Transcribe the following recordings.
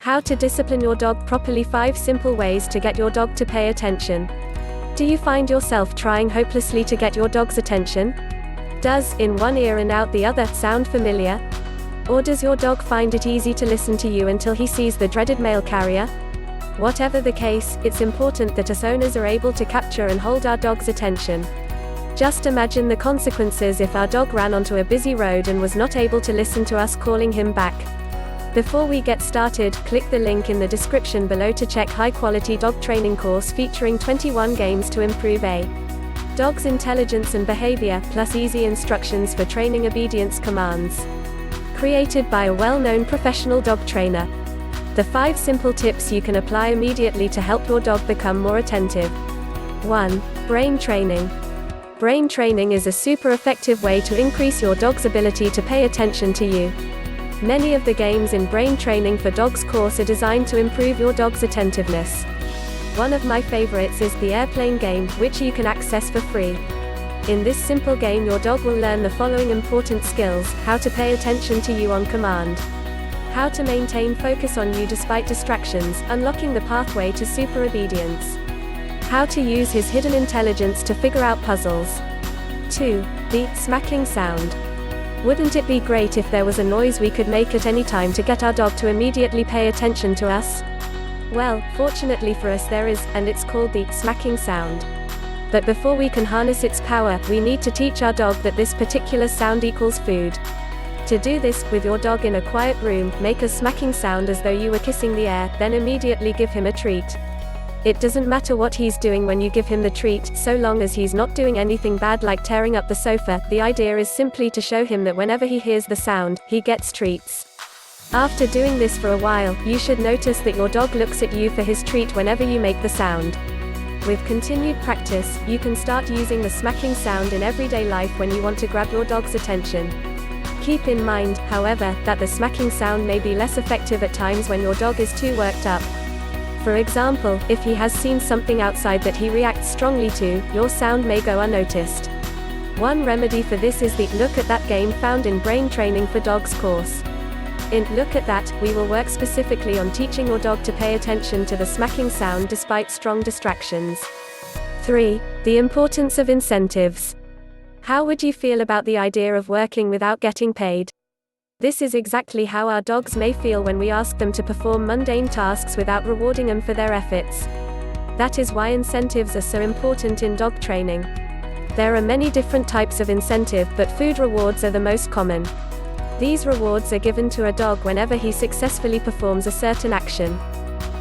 How to discipline your dog properly. 5 simple ways to get your dog to pay attention. Do you find yourself trying hopelessly to get your dog's attention? Does "in one ear and out the other" sound familiar? Or does your dog find it easy to listen to you until he sees the dreaded mail carrier? Whatever the case, it's important that us owners are able to capture and hold our dog's attention. Just imagine the consequences if our dog ran onto a busy road and was not able to listen to us calling him back. Before we get started, click the link in the description below to check high-quality dog training course featuring 21 games to improve a dog's intelligence and behavior, plus easy instructions for training obedience commands. Created by a well-known professional dog trainer. The 5 simple tips you can apply immediately to help your dog become more attentive. 1. Brain training. Brain training is a super effective way to increase your dog's ability to pay attention to you. Many of the games in Brain Training for Dogs course are designed to improve your dog's attentiveness. One of my favorites is the airplane game, which you can access for free. In this simple game, your dog will learn the following important skills: how to pay attention to you on command, how to maintain focus on you despite distractions, unlocking the pathway to super obedience, how to use his hidden intelligence to figure out puzzles. 2. The smacking sound. Wouldn't it be great if there was a noise we could make at any time to get our dog to immediately pay attention to us? Well, fortunately for us there is, and it's called the smacking sound. But before we can harness its power, we need to teach our dog that this particular sound equals food. To do this, with your dog in a quiet room, make a smacking sound as though you were kissing the air, then immediately give him a treat. It doesn't matter what he's doing when you give him the treat, so long as he's not doing anything bad like tearing up the sofa. The idea is simply to show him that whenever he hears the sound, he gets treats. After doing this for a while, you should notice that your dog looks at you for his treat whenever you make the sound. With continued practice, you can start using the smacking sound in everyday life when you want to grab your dog's attention. Keep in mind, however, that the smacking sound may be less effective at times when your dog is too worked up. For example, if he has seen something outside that he reacts strongly to, your sound may go unnoticed. One remedy for this is the "Look at That" game found in Brain Training for Dogs course. In "Look at That," we will work specifically on teaching your dog to pay attention to the smacking sound despite strong distractions. 3. The importance of incentives. How would you feel about the idea of working without getting paid? This is exactly how our dogs may feel when we ask them to perform mundane tasks without rewarding them for their efforts. That is why incentives are so important in dog training. There are many different types of incentive, but food rewards are the most common. These rewards are given to a dog whenever he successfully performs a certain action.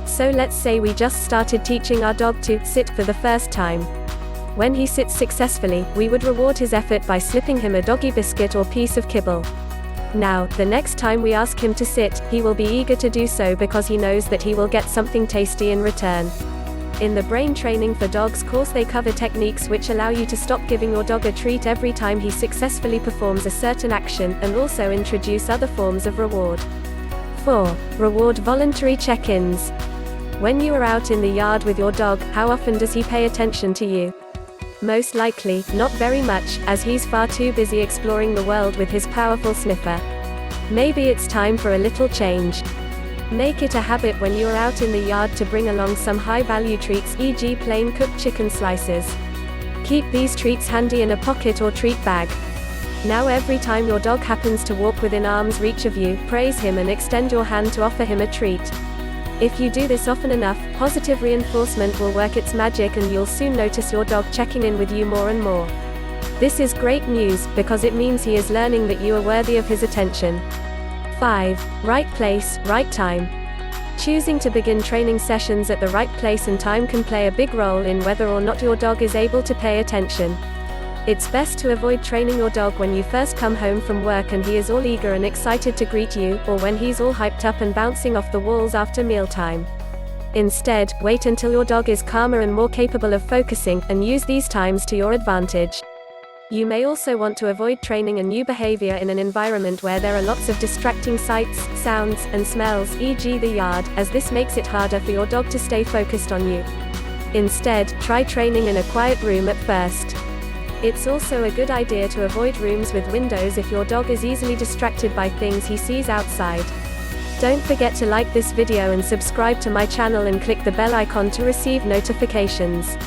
So let's say we just started teaching our dog to sit for the first time. When he sits successfully, we would reward his effort by slipping him a doggy biscuit or piece of kibble. Now, the next time we ask him to sit, he will be eager to do so because he knows that he will get something tasty in return. In the Brain Training for Dogs course, they cover techniques which allow you to stop giving your dog a treat every time he successfully performs a certain action, and also introduce other forms of reward. 4. Reward voluntary check-ins. When you are out in the yard with your dog, how often does he pay attention to you? Most likely, not very much, as he's far too busy exploring the world with his powerful sniffer. Maybe it's time for a little change. Make it a habit when you are out in the yard to bring along some high-value treats, e.g. plain cooked chicken slices. Keep these treats handy in a pocket or treat bag. Now every time your dog happens to walk within arm's reach of you, praise him and extend your hand to offer him a treat. If you do this often enough, positive reinforcement will work its magic and you'll soon notice your dog checking in with you more and more. This is great news, because it means he is learning that you are worthy of his attention. 5. Right place, right time. Choosing to begin training sessions at the right place and time can play a big role in whether or not your dog is able to pay attention. It's best to avoid training your dog when you first come home from work and he is all eager and excited to greet you, or when he's all hyped up and bouncing off the walls after mealtime. Instead, wait until your dog is calmer and more capable of focusing, and use these times to your advantage. You may also want to avoid training a new behavior in an environment where there are lots of distracting sights, sounds, and smells, e.g. the yard, as this makes it harder for your dog to stay focused on you. Instead, try training in a quiet room at first. It's also a good idea to avoid rooms with windows if your dog is easily distracted by things he sees outside. Don't forget to like this video and subscribe to my channel and click the bell icon to receive notifications.